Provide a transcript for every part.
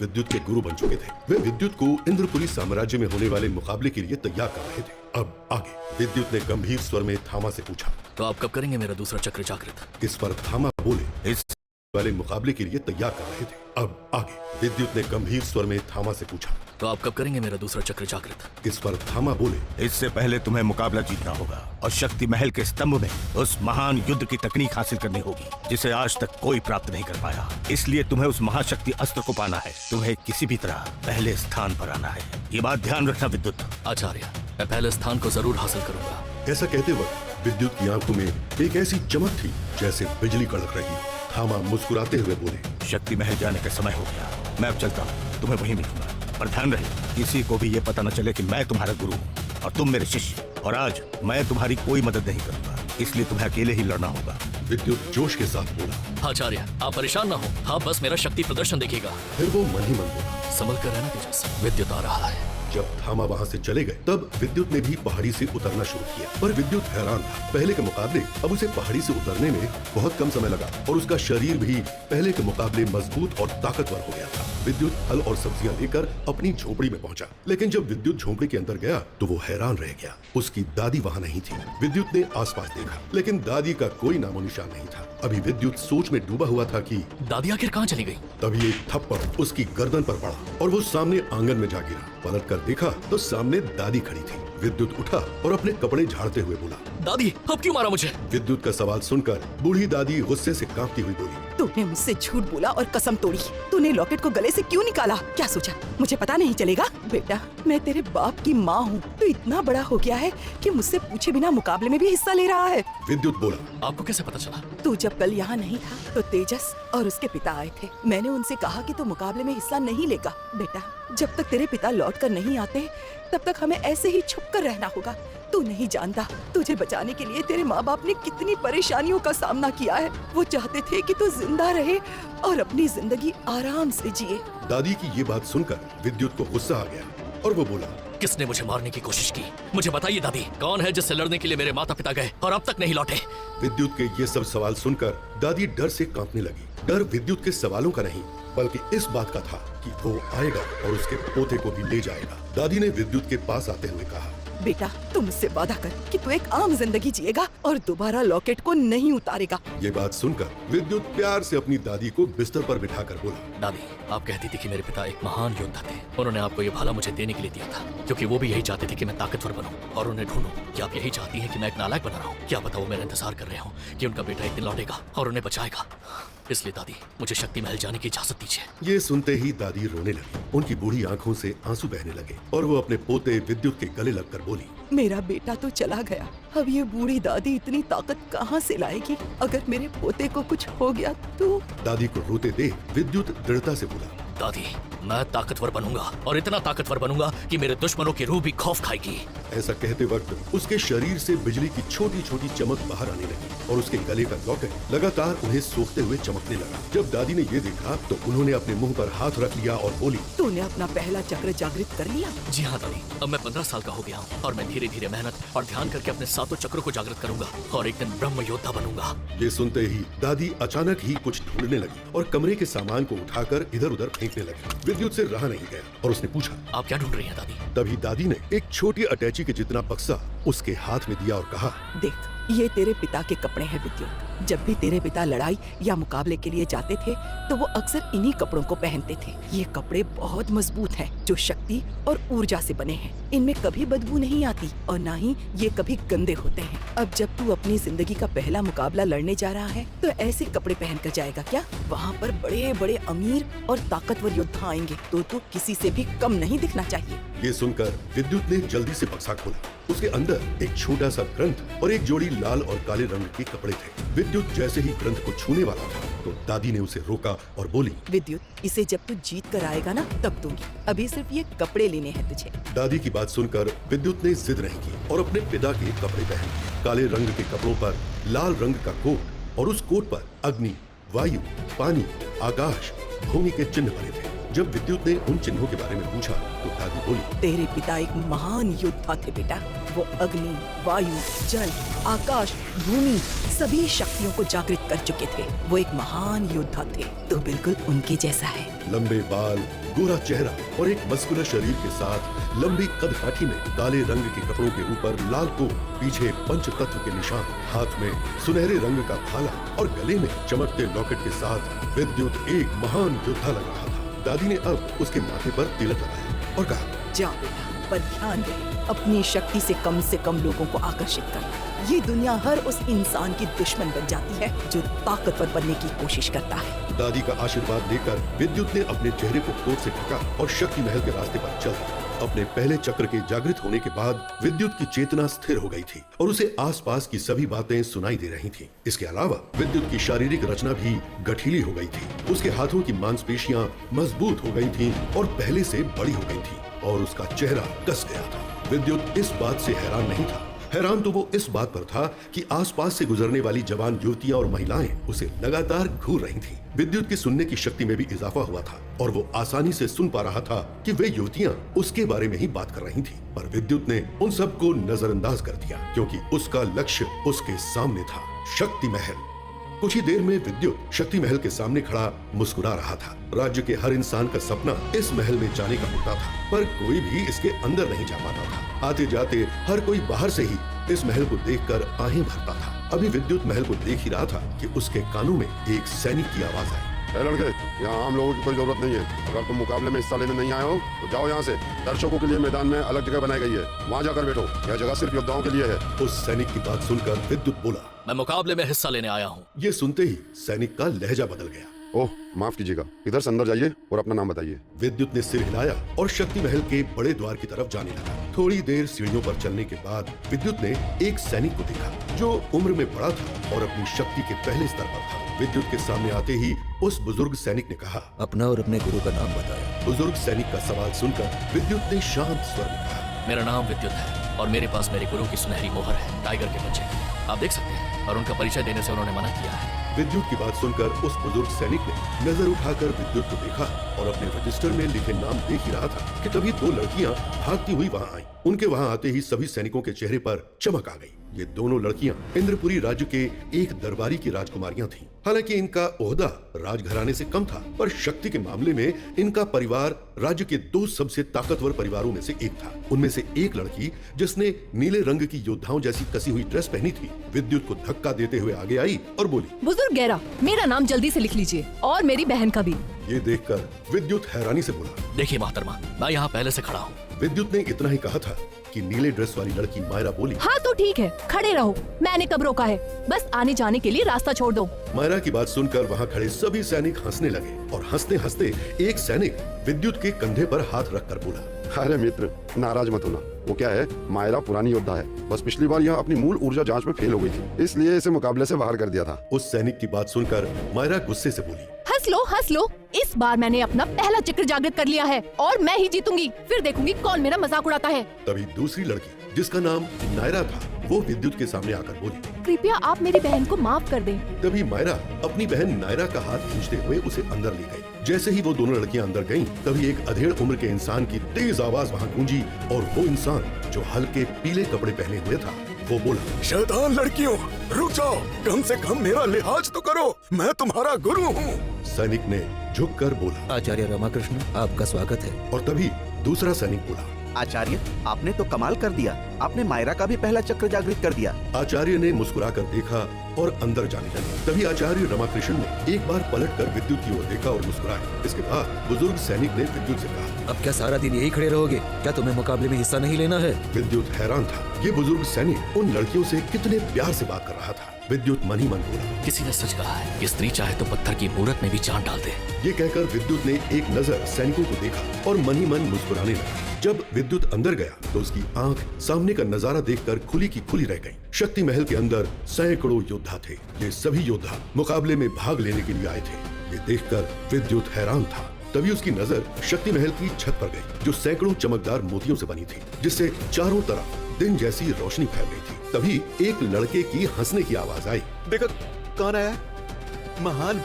विद्युत के गुरु बन चुके थे। वे विद्युत को इंद्रपुरी साम्राज्य में होने वाले मुकाबले के लिए तैयार कर रहे थे। अब आगे विद्युत ने गंभीर स्वर में थामा से पूछा, तो आप कब करेंगे मेरा दूसरा चक्र जागृत? इस पर थामा बोले, इस वाले मुकाबले के लिए तैयार कर रहे थे। अब आगे विद्युत ने गंभीर स्वर में थामा से पूछा, तो आप कब करेंगे मेरा दूसरा चक्र जागृत? इस पर थामा बोले, इससे पहले तुम्हें मुकाबला जीतना होगा और शक्ति महल के स्तंभ में उस महान युद्ध की तकनीक हासिल करनी होगी जिसे आज तक कोई प्राप्त नहीं कर पाया। इसलिए तुम्हें उस महाशक्ति अस्त्र को पाना है। तुम्हें किसी भी तरह पहले स्थान पर आना है। ये बात ध्यान रखना विद्युत। आचार्य, मैं पहले स्थान को जरूर हासिल करूंगा। ऐसा कहते वक्त विद्युत की आंखों में एक ऐसी चमक थी जैसे बिजली कड़क रही। थामा मुस्कुराते हुए बोले, शक्ति महल जाने का समय हो गया। मैं अब चलता हूँ, तुम्हें वहीं मिलूंगा। पर ध्यान रहे किसी को भी ये पता न चले कि मैं तुम्हारा गुरु हूँ और तुम मेरे शिष्य। और आज मैं तुम्हारी कोई मदद नहीं करूंगा, इसलिए तुम्हें अकेले ही लड़ना होगा। विद्युत जोश के साथ बोला, आचार्य, आप परेशान ना हो, आप बस मेरा शक्ति प्रदर्शन देखिएगा। फिर वो मन ही मन बोला, संभल कर रहना तेजस, विद्युत आ रहा है। जब थामा वहाँ से चले गए तब विद्युत ने भी पहाड़ी से उतरना शुरू किया। पर विद्युत हैरान था। पहले के मुकाबले अब उसे पहाड़ी से उतरने में बहुत कम समय लगा और उसका शरीर भी पहले के मुकाबले मजबूत और ताकतवर हो गया था। विद्युत फल और सब्जियां लेकर अपनी झोपड़ी में पहुंचा, लेकिन जब विद्युत झोपड़ी के अंदर गया तो वो हैरान रह गया। उसकी दादी वहाँ नहीं थी। विद्युत ने आसपास देखा, लेकिन दादी का कोई नामो निशान नहीं था। अभी विद्युत सोच में डूबा हुआ था कि दादी आखिर कहाँ चली गई? तभी एक थप्पड़ उसकी गर्दन पर पड़ा और वो सामने आंगन में जा गिरा। पलट कर देखा तो सामने दादी खड़ी थी। विद्युत उठा और अपने कपड़े झाड़ते हुए बोला, दादी, अब क्यों मारा मुझे? विद्युत का सवाल सुनकर बूढ़ी दादी गुस्से से कांपती हुई बोली, तूने मुझसे झूठ बोला और कसम तोड़ी। तूने लॉकेट को गले से क्यों निकाला? क्या सोचा मुझे पता नहीं चलेगा? बेटा, मैं तेरे बाप की माँ हूँ। तू इतना बड़ा हो गया है कि मुझसे पूछे बिना मुकाबले में भी हिस्सा ले रहा है। विद्युत बोला, आपको कैसे पता चला? तू जब कल यहाँ नहीं था तो तेजस और उसके पिता आए थे। मैंने उनसे कहा कि तू मुकाबले में हिस्सा नहीं लेगा। बेटा, जब तक तेरे पिता लौट कर नहीं आते तब तक हमें ऐसे ही छुप कर रहना होगा। तू नहीं जानता, तुझे बचाने के लिए तेरे माँ बाप ने कितनी परेशानियों का सामना किया है। वो चाहते थे कि तू जिंदा रहे और अपनी जिंदगी आराम से जिए। दादी की ये बात सुनकर विद्युत को गुस्सा आ गया और वो बोला, किसने मुझे मारने की कोशिश की? मुझे बताइए दादी, कौन है जिससे लड़ने के लिए मेरे माता पिता गए और अब तक नहीं लौटे? विद्युत के ये सब सवाल सुनकर दादी डर से कांपने लगी। डर विद्युत के सवालों का नहीं बल्कि इस बात का था कि वो आएगा और उसके पोते को भी ले जाएगा। दादी ने विद्युत के पास आते हुए कहा, बेटा, तू मुझसे वादा कर कि तू एक आम जिंदगी जिएगा और दोबारा लॉकेट को नहीं उतारेगा। ये बात सुनकर विद्युत प्यार से अपनी दादी को बिस्तर पर बिठाकर बोला, दादी, आप कहती थी कि मेरे पिता एक महान योद्धा थे। उन्होंने आपको ये भाला मुझे देने के लिए दिया था क्योंकि वो भी यही चाहते थे कि मैं ताकतवर बनूं और उन्हें ढूंढूं। क्या आप यही चाहती हैं कि मैं एक नालायक बना रहा हूँ? क्या पता वो मेरा इंतजार कर रहे हो कि उनका बेटा एक दिन लौटेगा और उन्हें बचाएगा। इसलिए दादी, मुझे शक्ति महल जाने की इजाजत दीजिए। ये सुनते ही दादी रोने लगी। उनकी बूढ़ी आंखों से आंसू बहने लगे और वो अपने पोते विद्युत के गले लगकर बोली, मेरा बेटा तो चला गया, अब ये बूढ़ी दादी इतनी ताकत कहाँ से लाएगी? अगर मेरे पोते को कुछ हो गया तो? दादी को रोते देख विद्युत दृढ़ता से बोला, दादी, मैं ताकतवर बनूंगा और इतना ताकतवर बनूंगा कि मेरे दुश्मनों की रूह भी खौफ खाएगी। ऐसा कहते वक्त उसके शरीर से बिजली की छोटी छोटी चमक बाहर आने लगी और उसके गले का लॉकेट लगातार उन्हें सोखते हुए चमकने लगा। जब दादी ने ये देखा तो उन्होंने अपने मुंह पर हाथ रख लिया और बोली, तूने अपना पहला चक्र जागृत कर लिया? जी हाँ दादी, अब मैं 15 साल का हो गया हूँ और मैं धीरे धीरे मेहनत और ध्यान करके अपने 7 चक्रों को जागृत करूंगा और एक दिन ब्रह्म योद्धा बनूंगा। ये सुनते ही दादी अचानक ही कुछ ढूंढने लगी और कमरे के सामान को उठाकर इधर उधर फेंकने लगी। विद्युत से रहा नहीं गया और उसने पूछा, आप क्या ढूंढ रही हैं दादी? तभी दादी ने एक छोटी अटैची के जितना बक्सा उसके हाथ में दिया और कहा, देख, ये तेरे पिता के कपड़े हैं विद्युत। जब भी तेरे पिता लड़ाई या मुकाबले के लिए जाते थे तो वो अक्सर इन्हीं कपड़ों को पहनते थे। ये कपड़े बहुत मजबूत हैं, जो शक्ति और ऊर्जा से बने हैं। इनमें कभी बदबू नहीं आती और ना ही ये कभी गंदे होते हैं। अब जब तू अपनी जिंदगी का पहला मुकाबला लड़ने जा रहा है तो ऐसे कपड़े पहन कर जाएगा क्या? वहाँ पर बड़े बड़े अमीर और ताकतवर योद्धा आएंगे तो तू किसी से भी कम नहीं दिखना चाहिए। ये सुनकर विद्युत ने जल्दी से बक्सा खोला। उसके अंदर एक छोटा सा ग्रंथ और एक जोड़ी लाल और काले रंग के कपड़े थे। विद्युत जैसे ही ग्रंथ को छूने वाला था तो दादी ने उसे रोका और बोली, विद्युत, इसे जब तू जीत कर आएगा ना तब दूंगी। अभी सिर्फ ये कपड़े लेने हैं तुझे। दादी की बात सुनकर विद्युत ने जिद नहीं की और अपने पिता के कपड़े पहने। काले रंग के कपड़ों पर लाल रंग का कोट और उस कोट पर अग्नि, वायु, पानी, आकाश, भूमि के चिन्ह बने थे। जब विद्युत ने उन चिन्हों के बारे में पूछा तो दादी बोली, तेरे पिता एक महान योद्धा थे बेटा। वो अग्नि, वायु, जल, आकाश, भूमि सभी शक्तियों को जागृत कर चुके थे। वो एक महान योद्धा थे। तो बिल्कुल उनके जैसा है। लंबे बाल, गोरा चेहरा और एक मस्कुलर शरीर के साथ लंबी कदकाठी में काले रंग के कपड़ों के ऊपर लाल कोट, पीछे पंच तत्व के निशान, हाथ में सुनहरे रंग का भाला और गले में चमकते लॉकेट के साथ विद्युत एक महान योद्धा लग रहा था। दादी ने अब उसके माथे पर तिलक लगाया और कहा, जा बेटा, पर ध्यान दे, अपनी शक्ति से कम लोगों को आकर्षित कर। ये दुनिया हर उस इंसान की दुश्मन बन जाती है जो ताकतवर बनने की कोशिश करता है। दादी का आशीर्वाद लेकर विद्युत ने अपने चेहरे को कोट से ढका और शक्ति महल के रास्ते पर चल दिया। अपने पहले चक्र के जागृत होने के बाद विद्युत की चेतना स्थिर हो गई थी और उसे आसपास की सभी बातें सुनाई दे रही थीं। इसके अलावा विद्युत की शारीरिक रचना भी गठीली हो गई थी। उसके हाथों की मांसपेशियां मजबूत हो गई थीं और पहले से बड़ी हो गई थी और उसका चेहरा कस गया था। विद्युत इस बात से हैरान नहीं था। हैरान तो वो इस बात पर था कि आसपास से गुजरने वाली जवान युवतियां और महिलाएं उसे लगातार घूर रही थीं। विद्युत की सुनने की शक्ति में भी इजाफा हुआ था और वो आसानी से सुन पा रहा था कि वे युवतियां उसके बारे में ही बात कर रही थीं। पर विद्युत ने उन सबको नजरअंदाज कर दिया क्योंकि उसका लक्ष्य उसके सामने था, शक्ति महल। कुछ ही देर में विद्युत शक्ति महल के सामने खड़ा मुस्कुरा रहा था। राज्य के हर इंसान का सपना इस महल में जाने का होता था, पर कोई भी इसके अंदर नहीं जा पाता था। आते जाते हर कोई बाहर से ही इस महल को देखकर आहें भरता था। अभी विद्युत महल को देख ही रहा था कि उसके कानों में एक सैनिक की आवाज आई। लड़के, यहाँ आम लोगों की कोई जरूरत नहीं है। अगर तुम मुकाबले में हिस्सा लेने नहीं आए हो तो जाओ यहाँ से। दर्शकों के लिए मैदान में अलग जगह बनाई गई है, वहाँ जाकर बैठो। यह जगह सिर्फ योद्धाओं के लिए है। उस सैनिक की बात सुनकर विद्युत बोला, मैं मुकाबले में हिस्सा लेने आया हूँ। ये सुनते ही सैनिक का लहजा बदल गया। ओह, माफ कीजिएगा, इधर से अंदर जाइए और अपना नाम बताइए। विद्युत ने सिर हिलाया और शक्ति महल के बड़े द्वार की तरफ जाने लगा। थोड़ी देर सीढ़ियों पर चलने के बाद विद्युत ने एक सैनिक को देखा जो उम्र में बड़ा था और अपनी शक्ति के पहले स्तर पर था। विद्युत के सामने आते ही उस बुजुर्ग सैनिक ने कहा, अपना और अपने गुरु का नाम बताया। बुजुर्ग सैनिक का सवाल सुनकर विद्युत ने शांत स्वर में कहा, मेरा नाम विद्युत है और मेरे पास मेरे गुरु की सुनहरी मोहर है, टाइगर के बच्चे की। आप देख सकते हैं और उनका परिचय देने से उन्होंने मना किया है। विद्युत की बात सुनकर उस बुजुर्ग सैनिक ने नजर उठाकर विद्युत को देखा और अपने रजिस्टर में लिखे नाम देख ही रहा था कि तभी दो लड़कियां भागती हुई वहां आईं। उनके वहां आते ही सभी सैनिकों के चेहरे पर चमक आ गई। ये दोनों लड़कियां इंद्रपुरी राज्य के एक दरबारी की राजकुमारियां थीं। हालांकि इनका ओहदा राजघराने से कम था, पर शक्ति के मामले में इनका परिवार राज्य के दो सबसे ताकतवर परिवारों में से एक था। उनमें से एक लड़की, जिसने नीले रंग की योद्धाओं जैसी कसी हुई ड्रेस पहनी थी, विद्युत को धक्का देते हुए आगे आई और बोली, बुजुर्ग गैरा, मेरा नाम जल्दी से लिख लीजिए और मेरी बहन का भी। ये देखकर विद्युत हैरानी से बोला, देखिए मोहतरमा, मैं यहाँ पहले से खड़ा हूँ। विद्युत ने इतना ही कहा था कि नीले ड्रेस वाली लड़की मायरा बोली, हाँ तो ठीक है, खड़े रहो, मैंने कब रोका है, बस आने जाने के लिए रास्ता छोड़ दो। मायरा की बात सुनकर वहाँ खड़े सभी सैनिक हंसने लगे और हंसते हंसते एक सैनिक विद्युत के कंधे पर हाथ रखकर बोला, अरे मित्र, नाराज मत होना। वो क्या है, मायरा पुरानी योद्धा है। बस पिछली बार यह अपनी मूल ऊर्जा जांच में फेल हो गई थी, इसलिए इसे मुकाबले से बाहर कर दिया था। उस सैनिक की बात सुनकर मायरा गुस्से से बोली, हंस लो, इस बार मैंने अपना पहला चक्र जागृत कर लिया है और मैं ही जीतूंगी, फिर देखूंगी कौन मेरा मजाक उड़ाता है। तभी दूसरी लड़की, जिसका नाम नायरा था, वो विद्युत के सामने आकर बोली, कृपया आप मेरी बहन को माफ कर दें। तभी मायरा अपनी बहन नायरा का हाथ खींचते हुए उसे अंदर ले गई। जैसे ही वो दोनों लड़कियां अंदर गईं, तभी एक अधेड़ उम्र के इंसान की तेज आवाज वहां गूंजी और वो इंसान जो हल्के पीले कपड़े पहने हुए था, वो बोला, शैतान लड़कियों, रुक जाओ, कम से कम मेरा लिहाज तो करो, मैं तुम्हारा गुरु हूँ। सैनिक ने झुककर बोला, आचार्य रामाकृष्ण, आपका स्वागत है। और तभी दूसरा सैनिक बोला, आचार्य, आपने तो कमाल कर दिया, आपने मायरा का भी पहला चक्र जागृत कर दिया। आचार्य ने मुस्कुराकर देखा और अंदर जाने लगे। तभी आचार्य रमाकृष्ण ने एक बार पलटकर विद्युत की ओर देखा और मुस्कुराया। इसके बाद बुजुर्ग सैनिक ने विद्युत से कहा, अब क्या सारा दिन यही खड़े रहोगे? क्या तुम्हें मुकाबले में हिस्सा नहीं लेना है? विद्युत हैरान था। ये बुजुर्ग सैनिक उन लड़कियों से कितने प्यार से बात कर रहा था। विद्युत मन ही मन बोला, किसी ने सच कहा है कि स्त्री चाहे तो पत्थर की मूरत में भी जान डाल दे। ये कहकर विद्युत ने एक नजर सैनिकों को देखा और मन ही मन मुस्कुराने लगा। जब विद्युत अंदर गया तो उसकी आंख सामने का नजारा देखकर खुली की खुली रह गई। शक्ति महल के अंदर सैकड़ों योद्धा थे। ये सभी योद्धा मुकाबले में भाग लेने के लिए आए थे। ये देखकर विद्युत हैरान था। तभी उसकी नजर शक्ति महल की छत पर गई, जो सैकड़ों चमकदार मोतियों से बनी थी, जिससे चारों तरफ दिन जैसी रोशनी फैल गई थी। तभी एक लड़के की हंसने की आवाज आई। देखो कौन आया, महान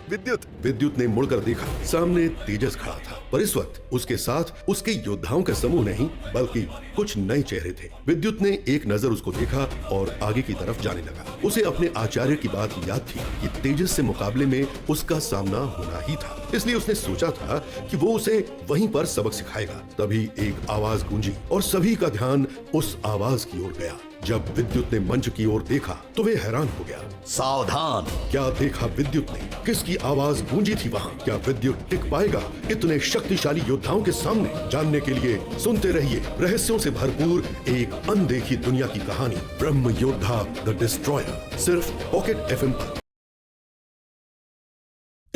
विद्युत। विद्युत ने मुड़कर देखा, सामने तेजस खड़ा था, पर इस वक्त उसके साथ उसके योद्धाओं का समूह नहीं बल्कि कुछ नए चेहरे थे। विद्युत ने एक नजर उसको देखा और आगे की तरफ जाने लगा। उसे अपने आचार्य की बात याद थी कि तेजस से मुकाबले में उसका सामना होना ही था, इसलिए उसने सोचा था कि वो उसे वहीं पर सबक सिखाएगा। तभी एक आवाज गूंजी और सभी का ध्यान उस आवाज की ओर गया। जब विद्युत ने मंच की ओर देखा तो वे हैरान हो गया। सावधान! क्या देखा विद्युत ने? किसकी आवाज गूंजी थी वहाँ? क्या विद्युत टिक पाएगा इतने शक्तिशाली योद्धाओं के सामने? जानने के लिए सुनते रहिए रहस्यों से भरपूर एक अनदेखी दुनिया की कहानी, ब्रह्म योद्धा द डिस्ट्रॉयर, सिर्फ पॉकेट FM पर।